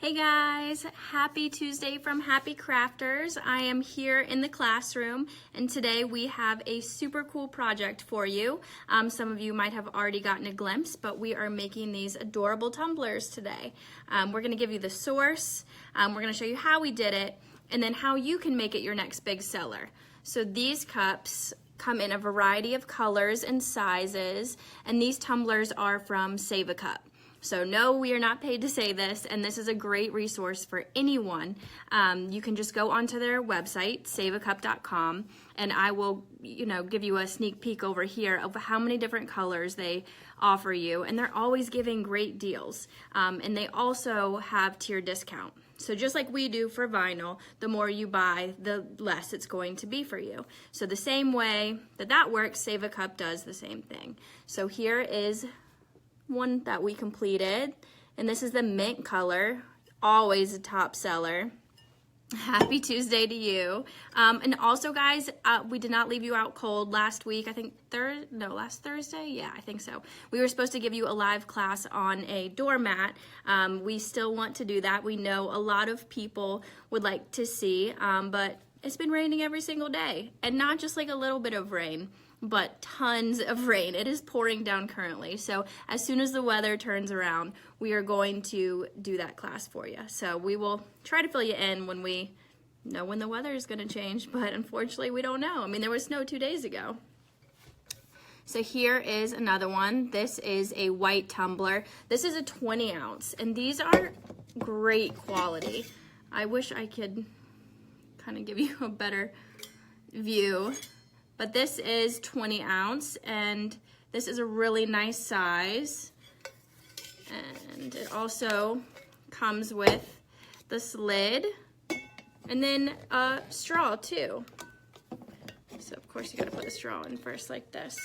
Hey guys, happy Tuesday from Happy Crafters. I am here in the classroom and today we have a super cool project for you. Some of you might have already gotten a glimpse, but we are making these adorable tumblers today. We're going to give you the source, we're going to show you how we did it, and then how you can make it your next big seller. So these cups come in a variety of colors and sizes, and these tumblers are from Save a Cup. So no, we are not paid to say this, and this is a great resource for anyone. You can just go onto their website, saveacup.com, and I will, give you a sneak peek over here of how many different colors they offer you, and they're always giving great deals. And they also have tier discount. So just like we do for vinyl, the more you buy, the less it's going to be for you. So the same way that works, Save a Cup does the same thing. So here is one that we completed, and this is the mint color, always a top seller. Happy Tuesday to you. And also guys, we did not leave you out cold last week. I think last Thursday? Yeah, I think so. We were supposed to give you a live class on a doormat. We still want to do that. We know a lot of people would like to see, but it's been raining every single day, and not just like a little bit of rain, but tons of rain. It is pouring down currently. So as soon as the weather turns around, we are going to do that class for you. So we will try to fill you in when we know when the weather is going to change, but unfortunately we don't know. I mean, there was snow 2 days ago. So here is another one. This is a white tumbler. This is a 20 ounce, and these are great quality. I wish I could kind of give you a better view. But this is 20 ounce, and this is a really nice size. And it also comes with this lid, and then a straw too. So of course you gotta put the straw in first like this.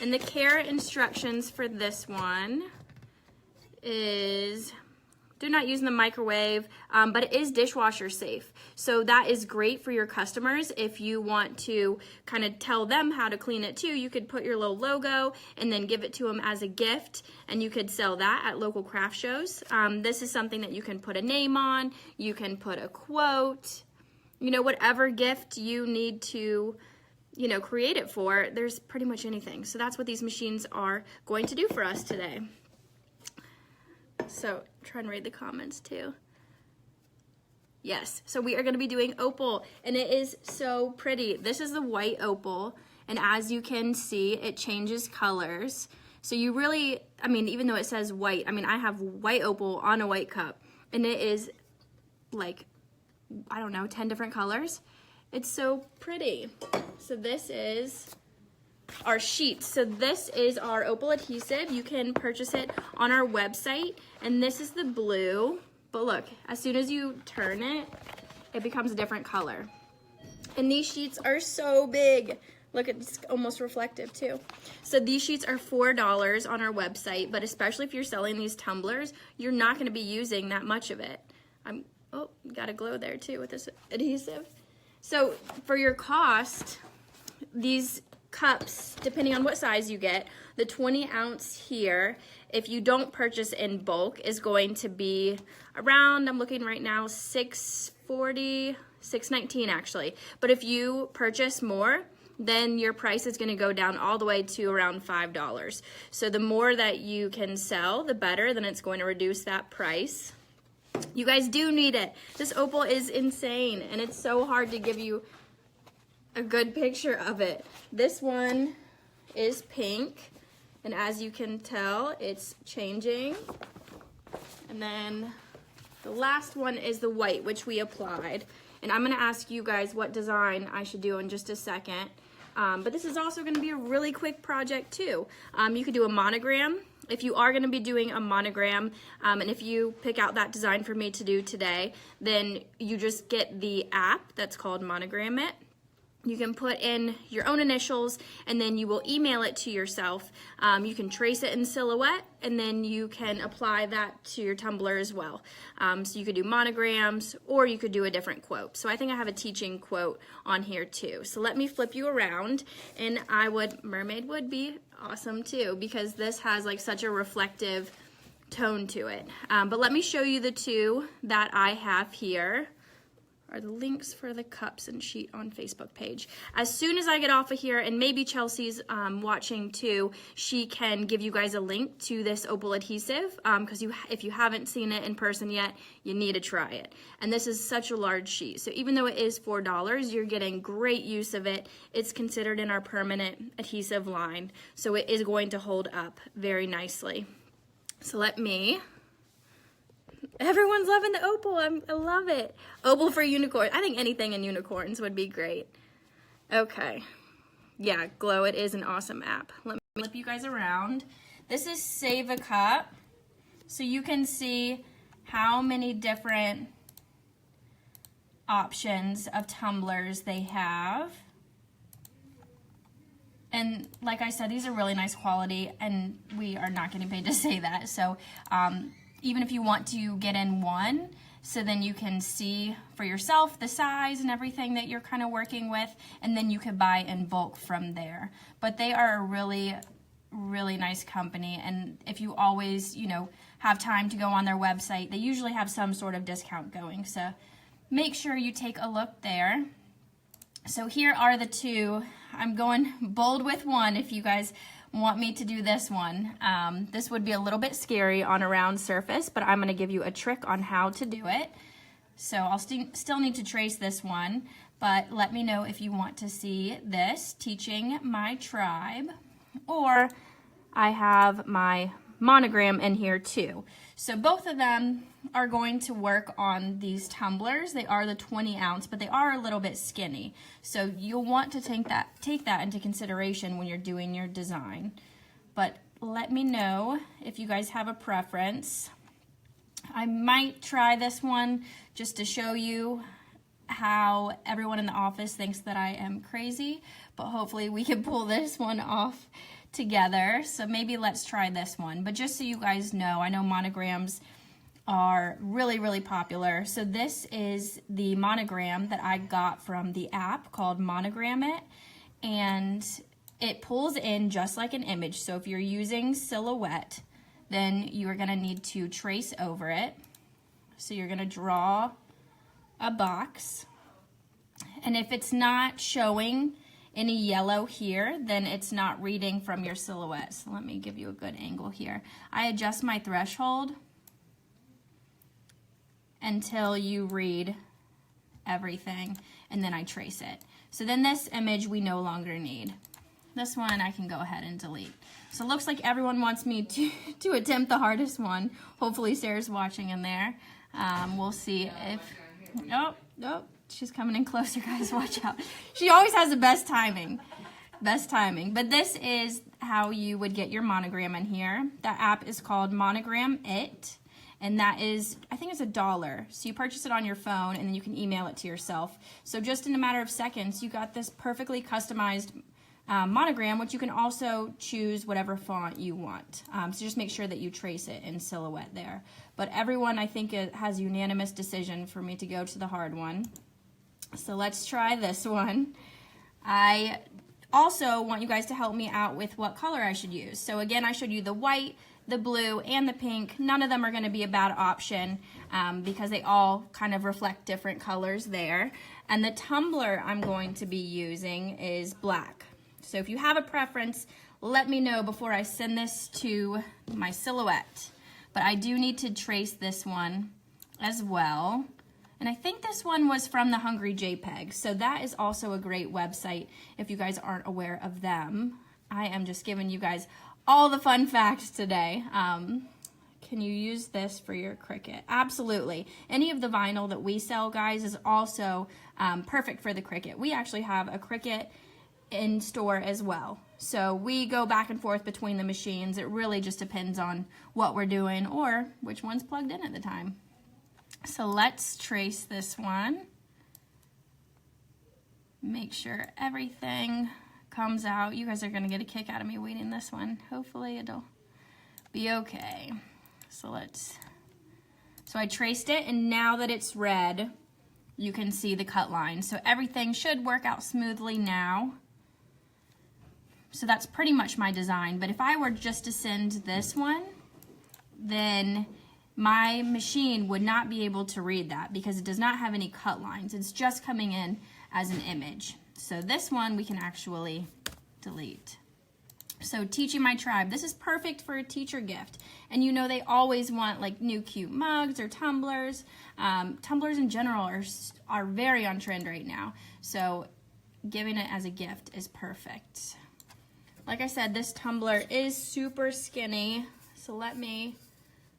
And the care instructions for this one is, do not use in the microwave, but it is dishwasher safe. So that is great for your customers. If you want to kind of tell them how to clean it too, you could put your little logo and then give it to them as a gift, and you could sell that at local craft shows. This is something that you can put a name on, you can put a quote, whatever gift you need to create it for, there's pretty much anything. So that's what these machines are going to do for us today. So try and read the comments too. Yes, so we are going to be doing opal, and it is so pretty. This is the white opal, and as you can see, it changes colors. So you really, even though it says white, I have white opal on a white cup, and it is like, 10 different colors. It's so pretty. So this is our sheets. So this is our opal adhesive. You can purchase it on our website, and this is the blue, but look, as soon as you turn it, it becomes a different color. And these sheets are so big. Look, it's almost reflective too. So these sheets are $4 on our website, but especially if you're selling these tumblers, you're not going to be using that much of it. Got a glow there too with this adhesive. So for your cost, these cups, depending on what size you get, the 20 ounce here, if you don't purchase in bulk, is going to be around, I'm looking right now, $6.40, $6.19 actually. But if you purchase more, then your price is going to go down all the way to around $5. So the more that you can sell, the better, then it's going to reduce that price. You guys do need it. This opal is insane, and it's so hard to give you a good picture of it. This one is pink, and as you can tell, it's changing. And then the last one is the white, which we applied. And I'm gonna ask you guys what design I should do in just a second. But this is also gonna be a really quick project too. You could do a monogram. If you are gonna be doing a monogram, and if you pick out that design for me to do today, then you just get the app that's called Monogram It. You can put in your own initials, and then you will email it to yourself. You can trace it in Silhouette, and then you can apply that to your tumbler as well. So you could do monograms, or you could do a different quote. So I think I have a teaching quote on here too. So let me flip you around, and mermaid would be awesome too, because this has like such a reflective tone to it. But let me show you the two that I have here. Are the links for the cups and sheet on Facebook page. As soon as I get off of here, and maybe Chelsea's watching too, she can give you guys a link to this Opal adhesive, because if you haven't seen it in person yet, you need to try it. And this is such a large sheet, so even though it is $4, you're getting great use of it. It's considered in our permanent adhesive line, so it is going to hold up very nicely. So everyone's loving the opal. I love it. Opal for unicorn. I think anything in unicorns would be great. Okay. Yeah, Glow. It is an awesome app. Let me flip you guys around. This is Save a Cup. So you can see how many different options of tumblers they have. And like I said, these are really nice quality, and we are not getting paid to say that. So, even if you want to get in one, so then you can see for yourself the size and everything that you're kind of working with, and then you could buy in bulk from there. But they are a really, really nice company, and if you always, have time to go on their website, they usually have some sort of discount going. So make sure you take a look there. So here are the two. I'm going bold with one if you guys want me to do this one. This would be a little bit scary on a round surface, but I'm going to give you a trick on how to do it. So I'll still need to trace this one, but let me know if you want to see this, Teaching My Tribe, or I have my Monogram in here too. So both of them are going to work on these tumblers. They are the 20 ounce, but they are a little bit skinny. So you'll want to take that into consideration when you're doing your design. But let me know if you guys have a preference. I might try this one just to show you how everyone in the office thinks that I am crazy, but hopefully we can pull this one off together. So maybe let's try this one. But just so you guys know, I know monograms are really, really popular. So this is the monogram that I got from the app called Monogram It, and it pulls in just like an image. So if you're using Silhouette, then you're gonna need to trace over it. So you're gonna draw a box, and if it's not showing any yellow here, then it's not reading from your silhouette. So let me give you a good angle here. I adjust my threshold until you read everything, and then I trace it. So then this image we no longer need. This one I can go ahead and delete. So it looks like everyone wants me to attempt the hardest one. Hopefully Sarah's watching in there. We'll see if, oh, she's coming in closer, guys, watch out. She always has the best timing. But this is how you would get your monogram in here. That app is called Monogram It, and that is, I think it's $1. So you purchase it on your phone, and then you can email it to yourself. So just in a matter of seconds, you got this perfectly customized monogram, which you can also choose whatever font you want. So just make sure that you trace it in Silhouette there. But everyone, I think, it has a unanimous decision for me to go to the hard one. So let's try this one. I also want you guys to help me out with what color I should use. So again, I showed you the white, the blue, and the pink. None of them are going to be a bad option because they all kind of reflect different colors there. And the tumbler I'm going to be using is black. So if you have a preference, let me know before I send this to my Silhouette. But I do need to trace this one as well. And I think this one was from the Hungry JPEG. So that is also a great website if you guys aren't aware of them. I am just giving you guys all the fun facts today. Can you use this for your Cricut? Absolutely. Any of the vinyl that we sell, guys, is also perfect for the Cricut. We actually have a Cricut in store as well. So we go back and forth between the machines. It really just depends on what we're doing or which one's plugged in at the time. So let's trace this one. Make sure everything comes out. You guys are gonna get a kick out of me reading this one. Hopefully it'll be okay. So I traced it, and now that it's red, you can see the cut line. So everything should work out smoothly now. So that's pretty much my design. But if I were just to send this one, then my machine would not be able to read that because it does not have any cut lines. It's just coming in as an image. So this one we can actually delete. So Teaching My Tribe, this is perfect for a teacher gift. And you know they always want like new cute mugs or tumblers. Tumblers in general are very on trend right now. So giving it as a gift is perfect. Like I said, this tumbler is super skinny, so let me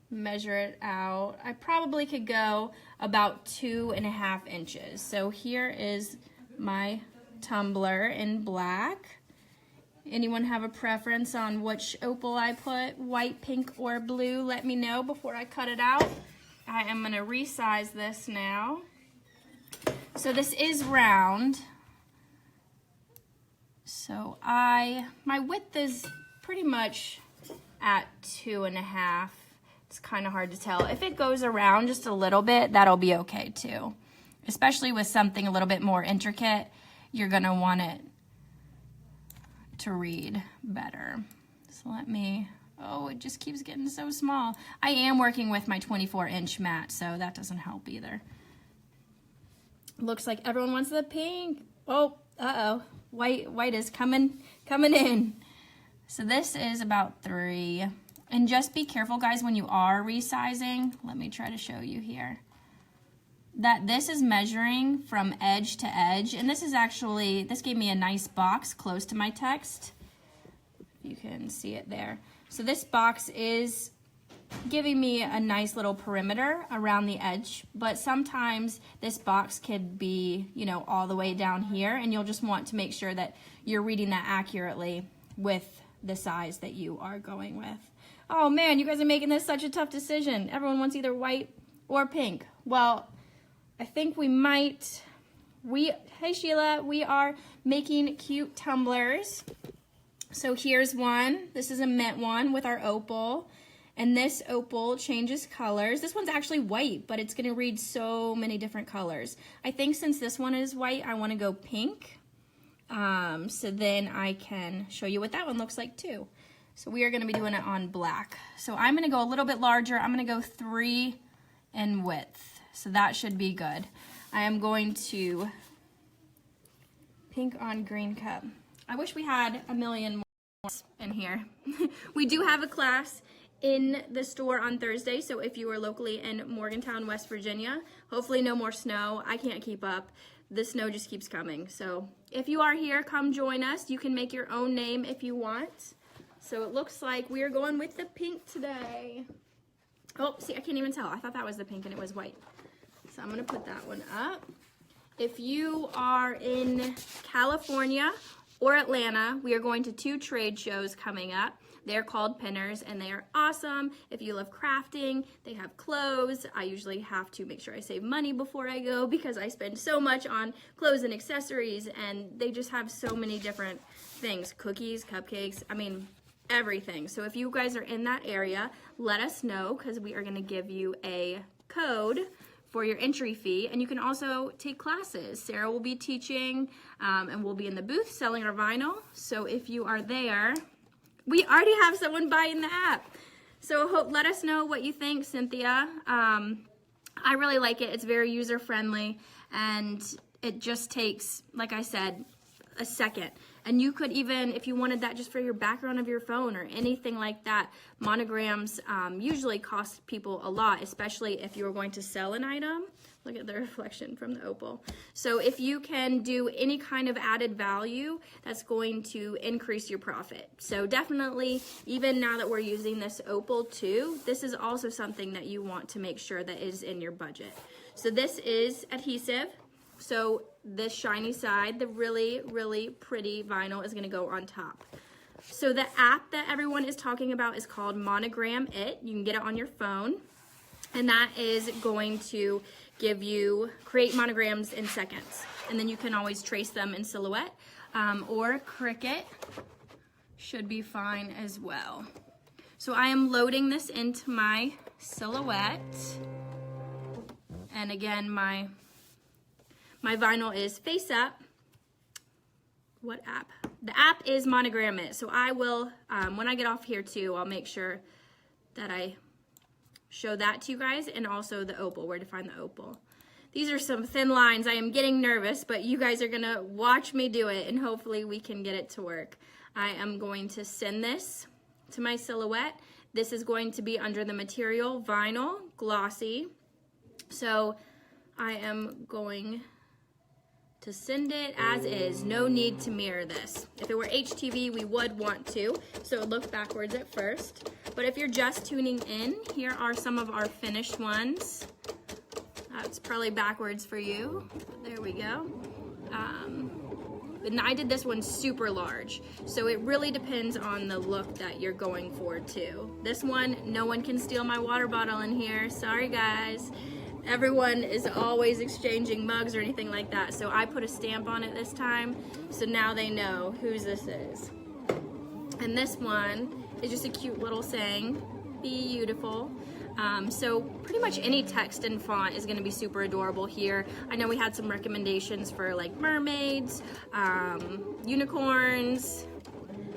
measure it out. I probably could go about 2.5 inches. So here is my tumbler in black. Anyone have a preference on which opal I put, white, pink, or blue? Let me know before I cut it out. I am gonna resize this now. So this is round. So my width is pretty much at 2.5. It's kind of hard to tell. If it goes around just a little bit, that'll be okay too. Especially with something a little bit more intricate, you're gonna want it to read better. So let me, oh, it just keeps getting so small. I am working with my 24-inch mat, so that doesn't help either. Looks like everyone wants the pink. Oh, uh-oh. White is coming in. So this is about 3. And just be careful, guys, when you are resizing. Let me try to show you here. That this is measuring from edge to edge. And this gave me a nice box close to my text. You can see it there. So this box is giving me a nice little perimeter around the edge, but sometimes this box could be, you know, all the way down here, and you'll just want to make sure that you're reading that accurately with the size that you are going with. Oh man, you guys are making this such a tough decision. Everyone wants either white or pink. Well, I think hey Sheila, we are making cute tumblers. So here's one. This is a mint one with our opal. And this opal changes colors. This one's actually white, but it's gonna read so many different colors. I think since this one is white, I wanna go pink. So then I can show you what that one looks like too. So we are gonna be doing it on black. So I'm gonna go a little bit larger. I'm gonna go 3 in width. So that should be good. I am going to pink on green cup. I wish we had a million more in here. We do have a class in the store on Thursday, so if you are locally in Morgantown, West Virginia, hopefully no more snow. I can't keep up. The snow just keeps coming. So if you are here, come join us. You can make your own name if you want. So it looks like we are going with the pink today. Oh, see, I can't even tell. I thought that was the pink and it was white. So I'm gonna put that one up. If you are in California or Atlanta, we are going to 2 trade shows coming up. They're called Pinners, and they are awesome. If you love crafting, they have clothes. I usually have to make sure I save money before I go because I spend so much on clothes and accessories, and they just have so many different things. Cookies, cupcakes, I mean, everything. So if you guys are in that area, let us know because we are gonna give you a code for your entry fee, and you can also take classes. Sarah will be teaching, and we'll be in the booth selling our vinyl. So if you are there, we already have someone buying the app. So let us know what you think, Cynthia. I really like it. It's very user-friendly, and it just takes, like I said, a second. And you could even, if you wanted that just for your background of your phone or anything like that, monograms usually cost people a lot, especially if you're going to sell an item. Look at the reflection from the opal. So if you can do any kind of added value, that's going to increase your profit. So definitely, even now that we're using this opal too, this is also something that you want to make sure that is in your budget. So this is adhesive. So this shiny side, the really, really pretty vinyl is gonna go on top. So the app that everyone is talking about is called Monogram It. You can get it on your phone. And that is going to create monograms in seconds. And then you can always trace them in Silhouette or Cricut should be fine as well. So I am loading this into my Silhouette. And again, my vinyl is face up. What app? The app is Monogram It. So I will, when I get off here too, I'll make sure that I show that to you guys, and also the opal, where to find the opal. These are some thin lines. I am getting nervous, but you guys are gonna watch me do it, and hopefully we can get it to work. I am going to send this to my Silhouette. This is going to be under the material vinyl, glossy. So I am going to send it as is. No need to mirror this. If it were HTV, we would want to, so it would look backwards at first. But if you're just tuning in, here are some of our finished ones. That's probably backwards for you. There we go. And I did this one super large, so it really depends on the look that you're going for too. This one, no one can steal my water bottle in here. Sorry guys. Everyone is always exchanging mugs or anything like that, so I put a stamp on it this time, so now they know whose this is. And this one is just a cute little saying, beautiful. So pretty much any text and font is going to be super adorable here. I know we had some recommendations for like mermaids, unicorns.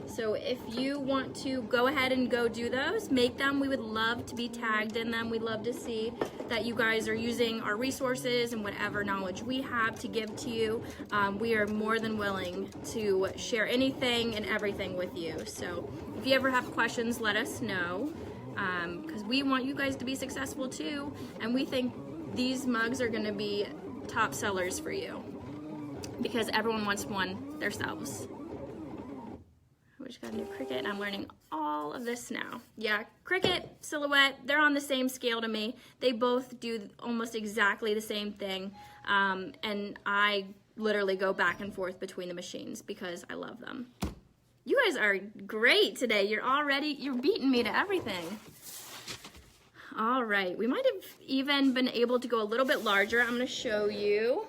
So if you want to go ahead and go do those, make them. We would love to be tagged in them. We'd love to see that you guys are using our resources and whatever knowledge we have to give to you. We are more than willing to share anything and everything with you. So if you ever have questions, let us know, because we want you guys to be successful too, and we think these mugs are going to be top sellers for you because everyone wants one themselves. We just got a new Cricut, and I'm learning all of this now. Yeah, Cricut, Silhouette, they're on the same scale to me. They both do almost exactly the same thing, and I literally go back and forth between the machines because I love them. You guys are great today. You're beating me to everything. All right, we might have even been able to go a little bit larger. I'm gonna show you.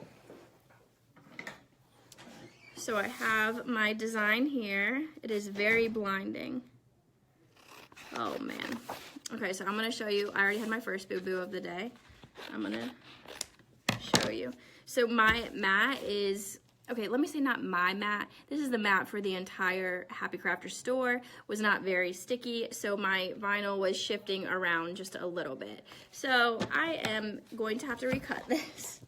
So I have my design here. It is very blinding. Oh man. Okay, so I'm gonna show you. I already had my first boo-boo of the day. I'm gonna show you. So my mat is, okay, let me say not my mat. This is the mat for the entire Happy Crafter store. Was not very sticky, so my vinyl was shifting around just a little bit. So I am going to have to recut this.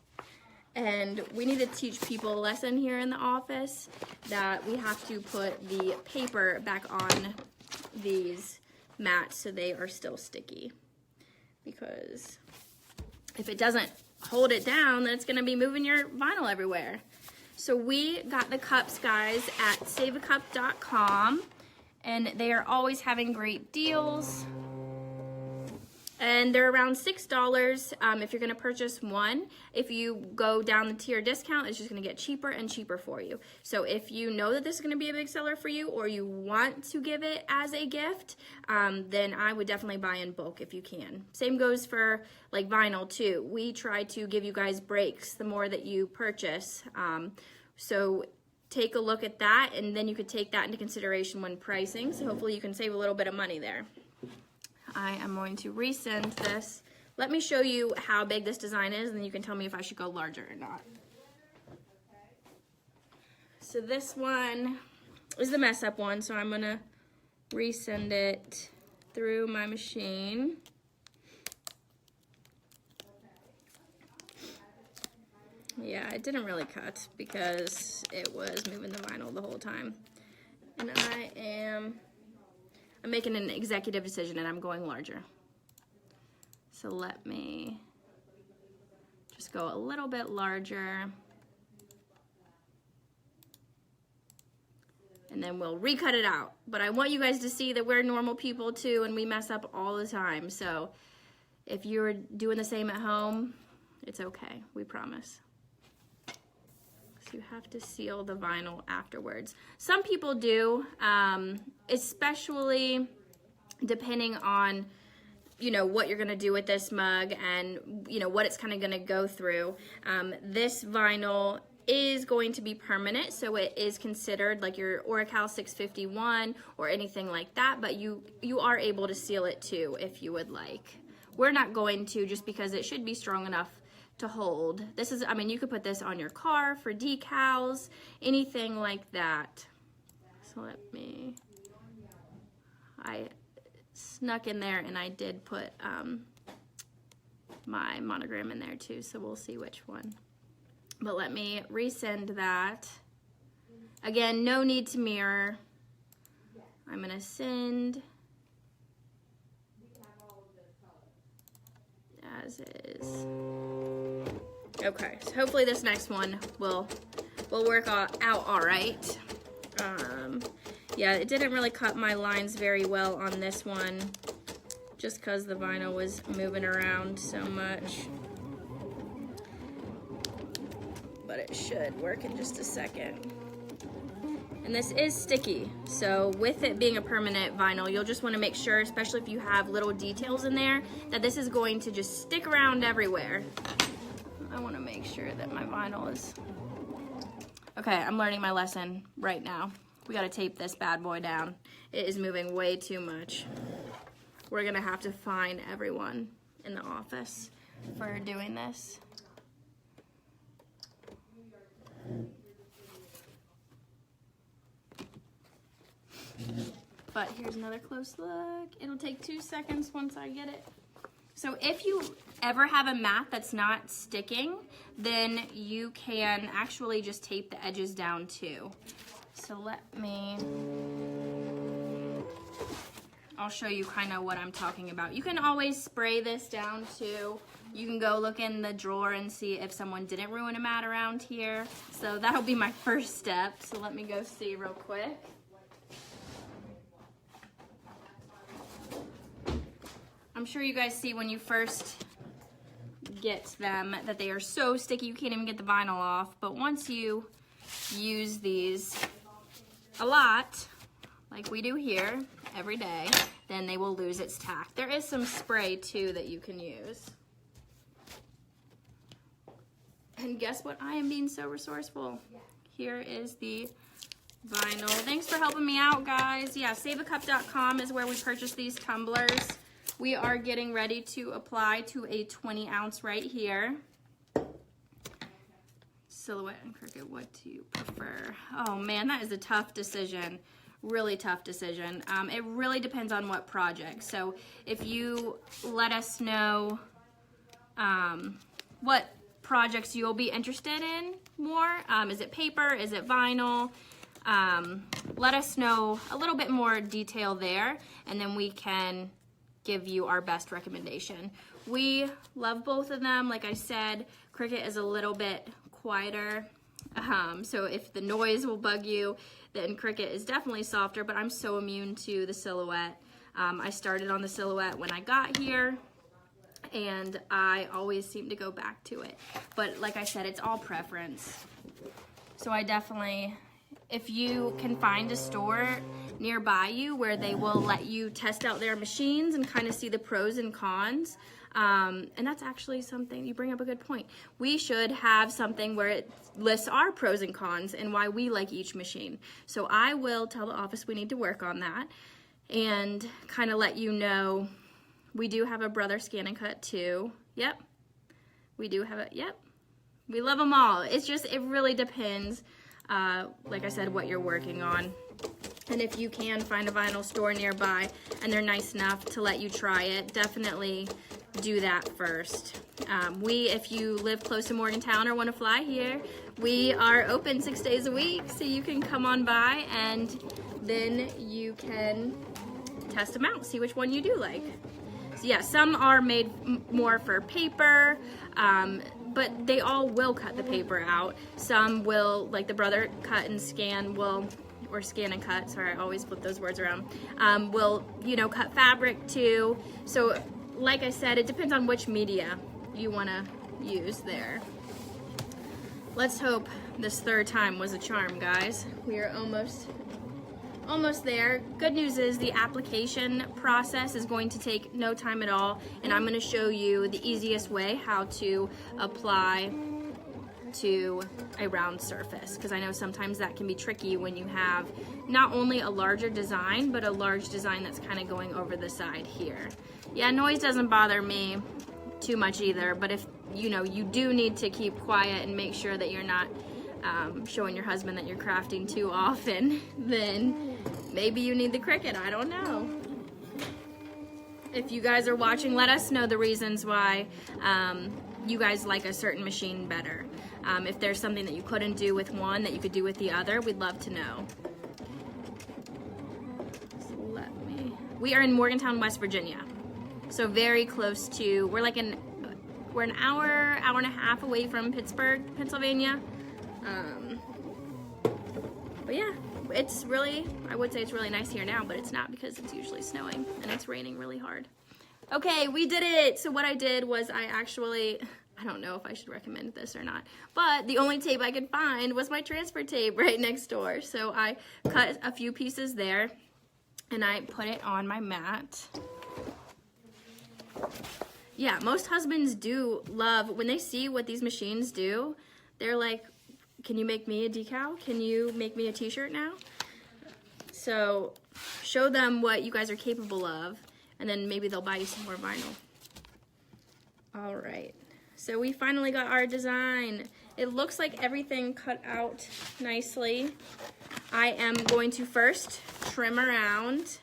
And we need to teach people a lesson here in the office that we have to put the paper back on these mats so they are still sticky. Because if it doesn't hold it down, then it's gonna be moving your vinyl everywhere. So we got the cups, guys, at saveacup.com, and they are always having great deals. And they're around $6 if you're gonna purchase one. If you go down the tier discount, it's just gonna get cheaper and cheaper for you. So if you know that this is gonna be a big seller for you, or you want to give it as a gift, then I would definitely buy in bulk if you can. Same goes for like vinyl too. We try to give you guys breaks the more that you purchase. So take a look at that, and then you could take that into consideration when pricing. So hopefully you can save a little bit of money there. I am going to resend this. Let me show you how big this design is, and then you can tell me if I should go larger or not. So this one is the mess up one, so I'm gonna resend it through my machine. Yeah, it didn't really cut because it was moving the vinyl the whole time. And I'm making an executive decision, and I'm going larger. So let me just go a little bit larger. And then we'll recut it out. But I want you guys to see that we're normal people too, and we mess up all the time. So if you're doing the same at home, it's okay, we promise. So you have to seal the vinyl afterwards. Some people do, especially depending on, you know, what you're gonna do with this mug and, you know, what it's kind of gonna go through. This vinyl is going to be permanent, so it is considered like your Oracal 651 or anything like that, but you are able to seal it too if you would like. We're not going to, just because it should be strong enough to hold. This is, I mean, you could put this on your car for decals, anything like that. So I snuck in there, and I did put my monogram in there too, so we'll see which one. But let me resend that. Again, no need to mirror. I'm gonna send as is. Okay, so hopefully this next one will work out all right. Yeah, it didn't really cut my lines very well on this one, just because the vinyl was moving around so much. But it should work in just a second. And this is sticky, so with it being a permanent vinyl, you'll just want to make sure, especially if you have little details in there, that this is going to just stick around everywhere. I want to make sure that my vinyl is... Okay, I'm learning my lesson right now. We got to tape this bad boy down. It is moving way too much. We're going to have to fine everyone in the office for doing this. But here's another close look. It'll take 2 seconds once I get it. So if you ever have a mat that's not sticking, then you can actually just tape the edges down too. So I'll show you kind of what I'm talking about. You can always spray this down too. You can go look in the drawer and see if someone didn't ruin a mat around here. So that'll be my first step. So let me go see real quick. I'm sure you guys see when you first get them that they are so sticky you can't even get the vinyl off. But once you use these a lot, like we do here every day, then they will lose its tack. There is some spray too that you can use. And guess what? I am being so resourceful. Here is the vinyl. Thanks for helping me out, guys. Yeah, saveacup.com is where we purchase these tumblers. We are getting ready to apply to a 20 ounce right here. Silhouette and Cricut, what do you prefer? Oh man, that is a tough decision. Really tough decision. It really depends on what project. So if you let us know what projects you'll be interested in more, is it paper, is it vinyl? Let us know a little bit more detail there, and then we can give you our best recommendation. We love both of them. Like I said, Cricut is a little bit quieter, so if the noise will bug you, then Cricut is definitely softer, but I'm so immune to the Silhouette. I started on the Silhouette when I got here, and I always seem to go back to it. But like I said, it's all preference. So I definitely, if you can find a store nearby you where they will let you test out their machines and kind of see the pros and cons, and that's actually something, you bring up a good point. We should have something where it lists our pros and cons and why we like each machine. So I will tell the office we need to work on that and kind of let you know. We do have a Brother Scan and Cut too. Yep. We do have it. Yep. We love them all. It's just, it really depends, like I said, what you're working on. And if you can find a vinyl store nearby and they're nice enough to let you try it, definitely do that first. If you live close to Morgantown or want to fly here, we are open 6 days a week, so you can come on by and then you can test them out, see which one you do like. So yeah, some are made more for paper, but they all will cut the paper out. Some will, like the Brother Cut and Scan will, or Scan and Cut, sorry, I always flip those words around, will, you know, cut fabric too. So like I said, it depends on which media you want to use there. Let's hope this third time was a charm, guys. We are almost there. Good news is the application process is going to take no time at all, and I'm going to show you the easiest way how to apply to a round surface, because I know sometimes that can be tricky when you have not only a larger design, but a large design that's kind of going over the side here. Yeah, noise doesn't bother me too much either, but if you know you do need to keep quiet and make sure that you're not showing your husband that you're crafting too often, then maybe you need the Cricut, I don't know. If you guys are watching, let us know the reasons why you guys like a certain machine better. If there's something that you couldn't do with one that you could do with the other, we'd love to know. So we are in Morgantown, West Virginia. So very close to, we're an hour and a half away from Pittsburgh, Pennsylvania. But yeah, it's really, I would say it's really nice here now, but it's not because it's usually snowing and it's raining really hard. Okay, we did it. So what I did was I don't know if I should recommend this or not, but the only tape I could find was my transfer tape right next door. So I cut a few pieces there and I put it on my mat. Yeah, most husbands do love, when they see what these machines do, they're like, can you make me a decal? Can you make me a t-shirt now? So show them what you guys are capable of, and then maybe they'll buy you some more vinyl. All right, so we finally got our design. It looks like everything cut out nicely. I am going to first trim around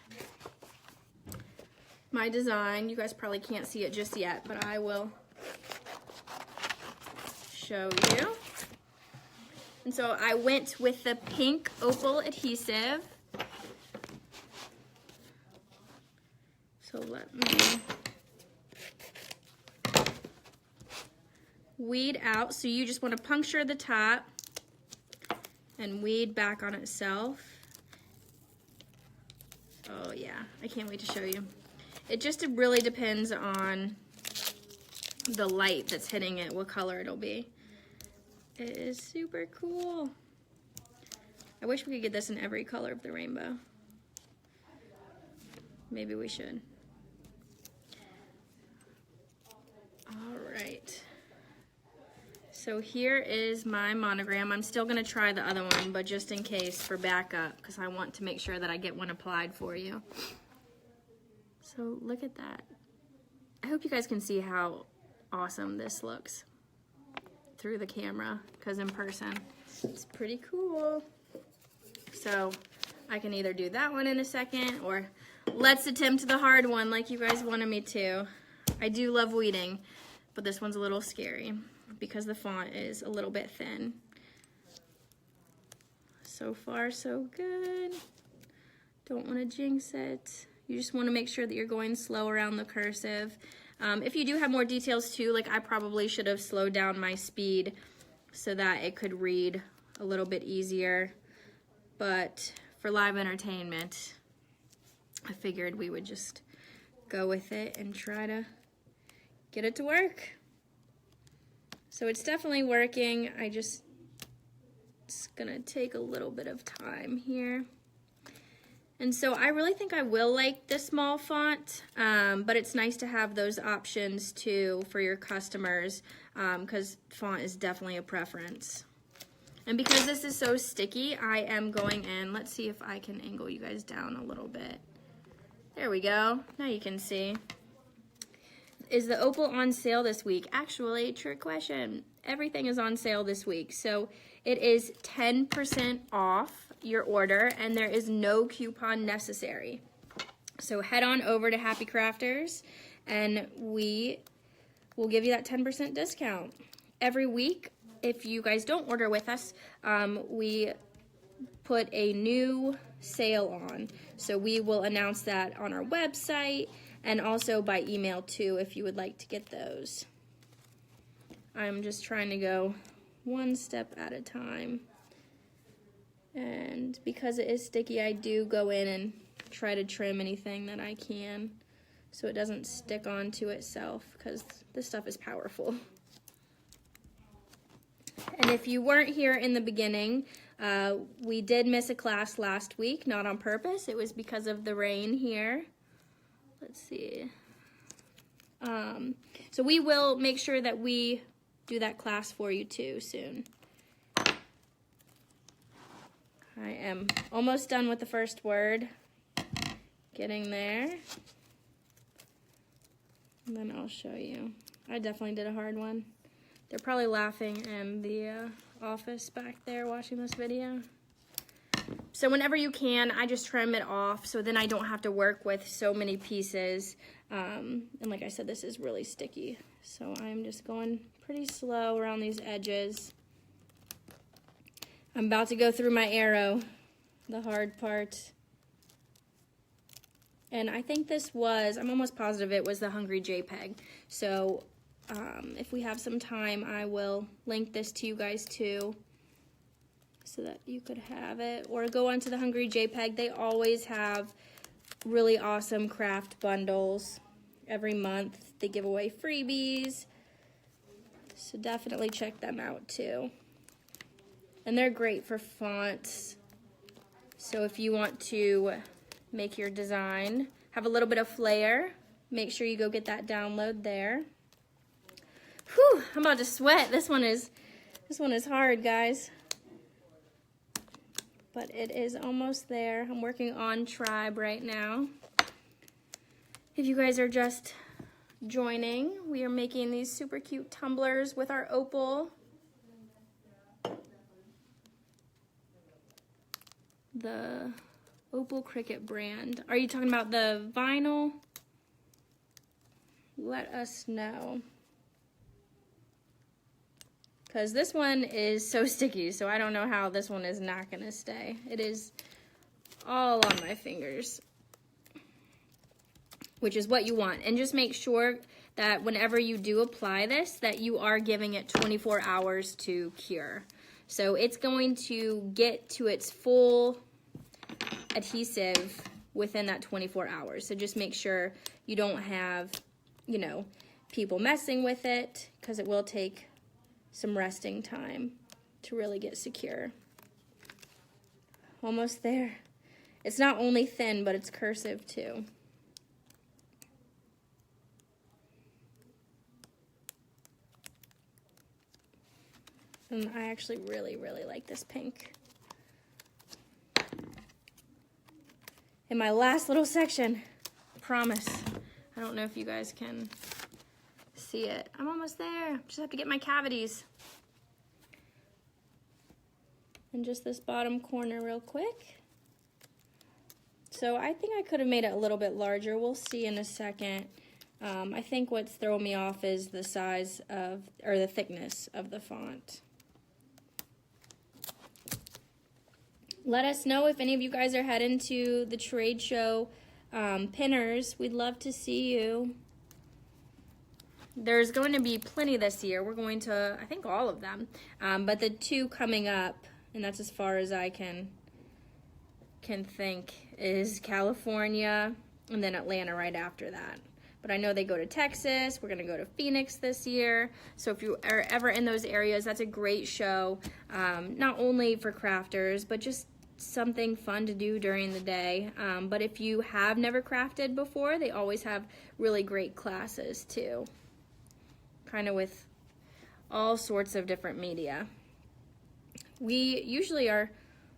my design. You guys probably can't see it just yet, but I will show you. And so I went with the pink Opal adhesive. So let me weed out. So you just want to puncture the top and weed back on itself. Oh yeah, I can't wait to show you. It just really depends on the light that's hitting it, what color it'll be. It is super cool. I wish we could get this in every color of the rainbow. Maybe we should. All right. So here is my monogram. I'm still gonna try the other one, but just in case for backup, because I want to make sure that I get one applied for you. So look at that. I hope you guys can see how awesome this looks through the camera, because in person it's pretty cool. So I can either do that one in a second, or let's attempt the hard one like you guys wanted me to. I do love weeding, but this one's a little scary because the font is a little bit thin. So far so good. Don't want to jinx it. You just want to make sure that you're going slow around the cursive. If you do have more details too, like I probably should have slowed down my speed so that it could read a little bit easier. But for live entertainment, I figured we would just go with it and try to get it to work. So it's definitely working. It's gonna take a little bit of time here. And so I really think I will like the small font, but it's nice to have those options too for your customers, because font is definitely a preference. And because this is so sticky, I am going in, let's see if I can angle you guys down a little bit. There we go, now you can see. Is the Opal on sale this week? Actually, trick question. Everything is on sale this week. So it is 10% off your order, and there is no coupon necessary. So head on over to Happy Crafters and we will give you that 10% discount. Every week, if you guys don't order with us, we put a new sale on. So we will announce that on our website and also by email too if you would like to get those. I'm just trying to go one step at a time. And because it is sticky, I do go in and try to trim anything that I can so it doesn't stick onto itself, because this stuff is powerful. And if you weren't here in the beginning, we did miss a class last week, not on purpose. It was because of the rain here. Let's see. So we will make sure that we do that class for you too soon. I am almost done with the first word. Getting there. And then I'll show you. I definitely did a hard one. They're probably laughing in the office back there watching this video. So whenever you can, I just trim it off so then I don't have to work with so many pieces. And like I said, this is really sticky. So I'm just going pretty slow around these edges. I'm about to go through my arrow, the hard part. And I think this was, I'm almost positive it was the Hungry JPEG. So if we have some time, I will link this to you guys too, so that you could have it. Or go onto the Hungry JPEG. They always have really awesome craft bundles. Every month they give away freebies. So definitely check them out too. And they're great for fonts. So if you want to make your design have a little bit of flair, make sure you go get that download there. Whew, I'm about to sweat. This one is hard, guys. But it is almost there. I'm working on Tribe right now. If you guys are just joining, we are making these super cute tumblers with our Opal. The Opal Cricut brand. Are you talking about the vinyl? Let us know. Because this one is so sticky, so I don't know how this one is not going to stay. It is all on my fingers, which is what you want. And just make sure that whenever you do apply this, that you are giving it 24 hours to cure. So it's going to get to its full adhesive within that 24 hours. So just make sure you don't have, you know, people messing with it, because it will take some resting time to really get secure. Almost there. It's not only thin, but it's cursive too. And I actually really, really like this pink. In my last little section, I promise. I don't know if you guys can see it. I'm almost there. Just have to get my cavities. And just this bottom corner real quick. So I think I could have made it a little bit larger. We'll see in a second. I think what's throwing me off is the size of, or the thickness of the font. Let us know if any of you guys are heading to the trade show pinners. We'd love to see you. There's going to be plenty this year. We're going to, I think, all of them. But the two coming up, and that's as far as I can think, is California and then Atlanta right after that. But I know they go to Texas. We're going to go to Phoenix this year. So if you are ever in those areas, that's a great show. Not only for crafters, but just something fun to do during the day. But if you have never crafted before, they always have really great classes too. Kind of with all sorts of different media. We usually are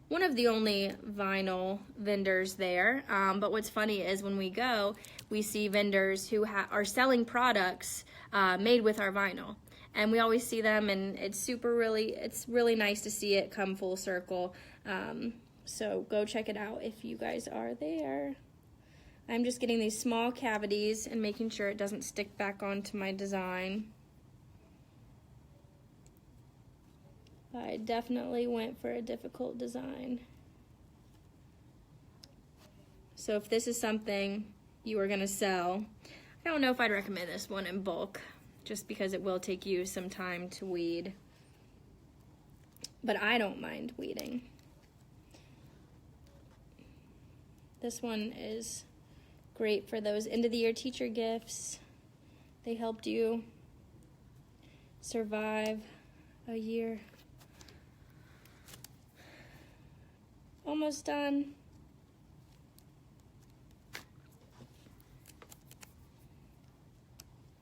one of the only vinyl vendors there, but what's funny is when we go, we see vendors who are selling products made with our vinyl. And we always see them, and it's really nice to see it come full circle. So go check it out if you guys are there. I'm just getting these small cavities and making sure it doesn't stick back onto my design. I definitely went for a difficult design. So if this is something you are going to sell, I don't know if I'd recommend this one in bulk, just because it will take you some time to weed. But I don't mind weeding. This one is great for those end of the year teacher gifts. They helped you survive a year. Almost done.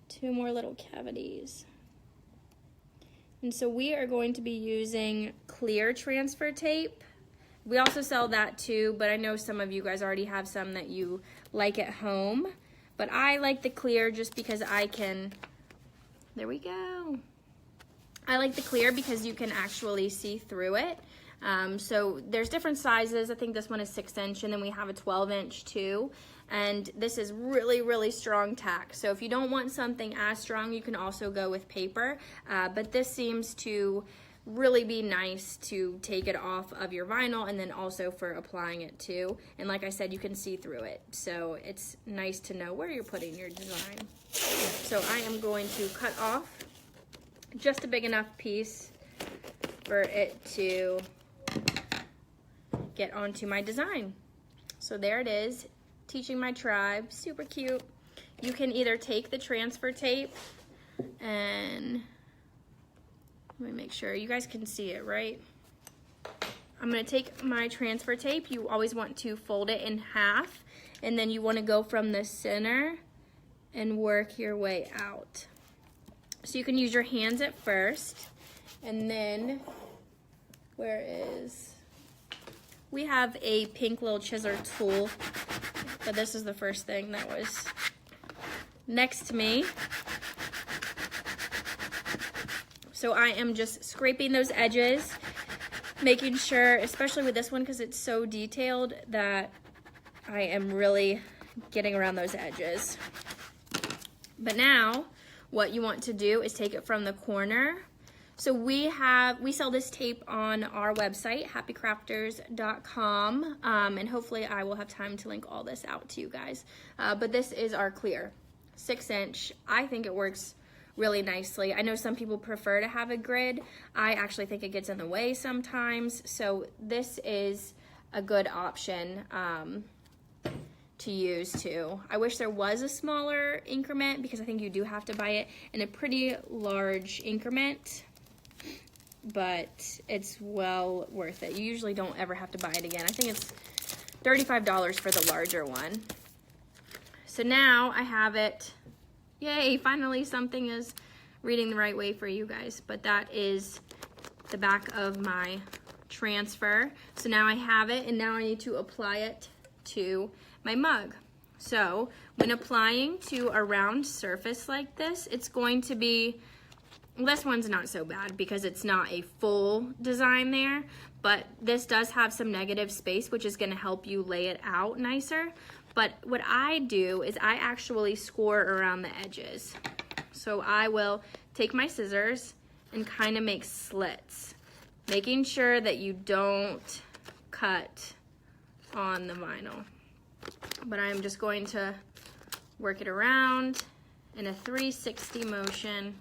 Two more little cavities. And so we are going to be using clear transfer tape. We also sell that too, but I know some of you guys already have some that you like at home. But I like the clear just because I can, there we go. I like the clear because you can actually see through it. So there's different sizes. I think this one is 6-inch, and then we have a 12-inch too. And this is really, really strong tack. So if you don't want something as strong, you can also go with paper. But this seems to really be nice to take it off of your vinyl, and then also for applying it too. And like I said, you can see through it. So it's nice to know where you're putting your design. So I am going to cut off just a big enough piece for it to get onto my design. So there it is, Teaching My Tribe, super cute. You can either take the transfer tape and let me make sure you guys can see it, right? I'm gonna take my transfer tape. You always want to fold it in half, and then you wanna go from the center and work your way out. So you can use your hands at first, and then, we have a pink little chisel tool, but this is the first thing that was next to me. So I am just scraping those edges, making sure, especially with this one because it's so detailed, that I am really getting around those edges. But now what you want to do is take it from the corner. So we sell this tape on our website, happycrafters.com, and hopefully I will have time to link all this out to you guys. But this is our clear 6-inch. I think it works really nicely. I know some people prefer to have a grid. I actually think it gets in the way sometimes. So this is a good option to use too. I wish there was a smaller increment because I think you do have to buy it in a pretty large increment, but it's well worth it. You usually don't ever have to buy it again. I think it's $35 for the larger one. So now I have it. Yay, finally something is reading the right way for you guys. But that is the back of my transfer. So now I have it, and now I need to apply it to my mug. So when applying to a round surface like this, it's going to be, well, this one's not so bad because it's not a full design there, but this does have some negative space, which is going to help you lay it out nicer. But what I do is I actually score around the edges. So I will take my scissors and kind of make slits, making sure that you don't cut on the vinyl. But I'm just going to work it around in a 360 motion.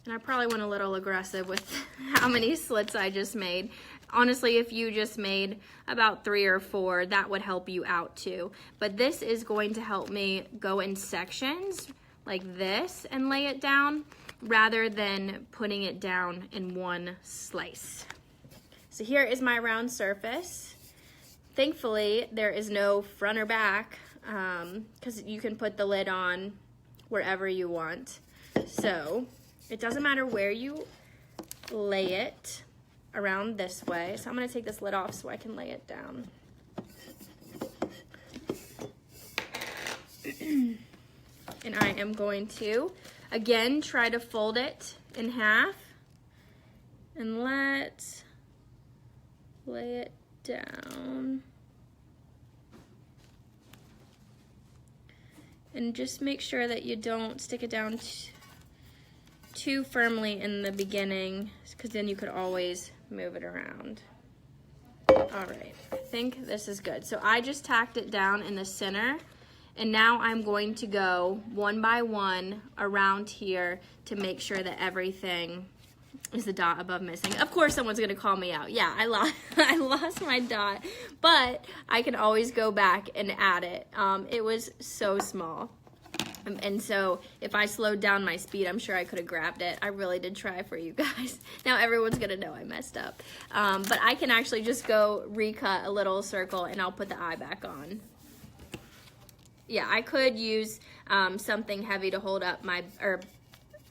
And I probably went a little aggressive with how many slits I just made. Honestly, if you just made about 3 or 4, that would help you out too. But this is going to help me go in sections like this and lay it down rather than putting it down in one slice. So here is my round surface. Thankfully, there is no front or back because you can put the lid on wherever you want. So it doesn't matter where you lay it around this way. So I'm going to take this lid off so I can lay it down. And I am going to, again, try to fold it in half. And let's lay it down. And just make sure that you don't stick it down too firmly in the beginning, because then you could always move it around. All right, I think this is good. So I just tacked it down in the center, and now I'm going to go one by one around here to make sure that everything is the dot above missing. Of course someone's gonna call me out. Yeah, I lost my dot, but I can always go back and add it. It was so small. And so if I slowed down my speed, I'm sure I could have grabbed it. I really did try for you guys. Now everyone's gonna know I messed up. But I can actually just go recut a little circle and I'll put the eye back on. Yeah, I could use something heavy to hold up my, or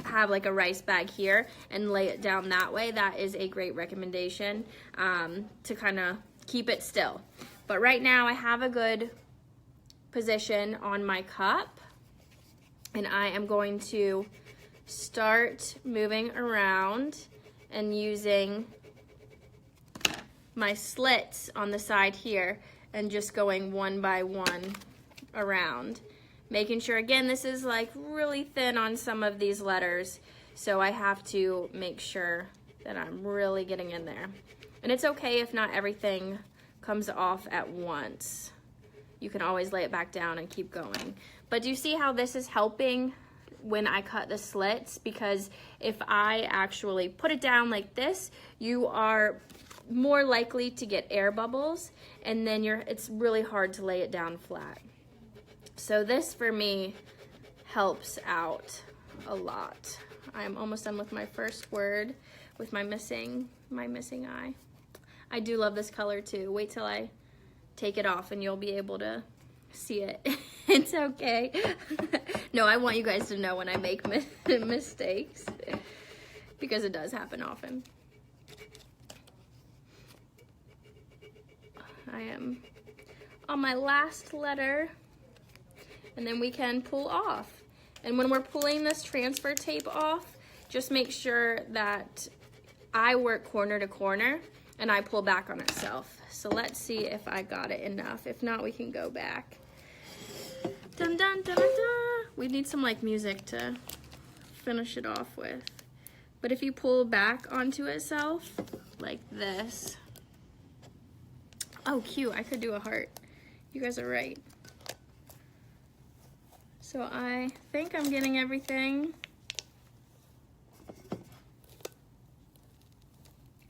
have like a rice bag here and lay it down that way. That is a great recommendation to kind of keep it still. But right now I have a good position on my cup. And I am going to start moving around and using my slits on the side here and just going one by one around. Making sure, again, this is like really thin on some of these letters, so I have to make sure that I'm really getting in there. And it's okay if not everything comes off at once. You can always lay it back down and keep going. But do you see how this is helping when I cut the slits? Because if I actually put it down like this, you are more likely to get air bubbles, and then it's really hard to lay it down flat. So this for me helps out a lot. I'm almost done with my first word with my missing eye. I do love this color too. Wait till I take it off and you'll be able to see it. It's okay. No, I want you guys to know when I make mistakes, because it does happen often. I am on my last letter, and then we can pull off. And when we're pulling this transfer tape off, just make sure that I work corner to corner and I pull back on itself. So let's see if I got it enough. If not, we can go back. Dun dun dun dun dun. We need some like music to finish it off with. But if you pull back onto itself like this. Oh, cute, I could do a heart. You guys are right. So I think I'm getting everything.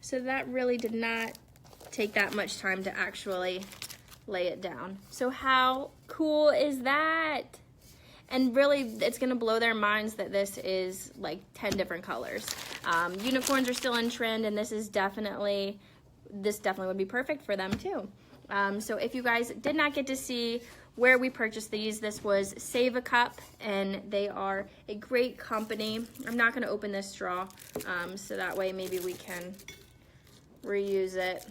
So that really did not take that much time to actually lay it down. So how cool is that? And really, it's gonna blow their minds that this is like 10 different colors. Unicorns are still in trend, and this definitely would be perfect for them too. So if you guys did not get to see where we purchased these, this was Save a Cup, and they are a great company. I'm not gonna open this straw, so that way maybe we can reuse it.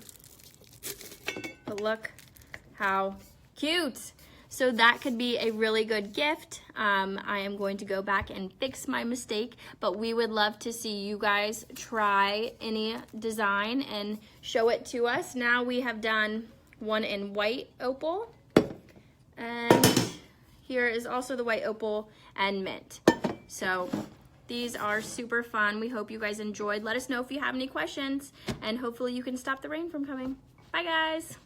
But look how cute. So that could be a really good gift. I am going to go back and fix my mistake, but we would love to see you guys try any design and show it to us. Now we have done one in white opal, and here is also the white opal and mint. So these are super fun. We hope you guys enjoyed. Let us know if you have any questions, and hopefully you can stop the rain from coming. Bye guys.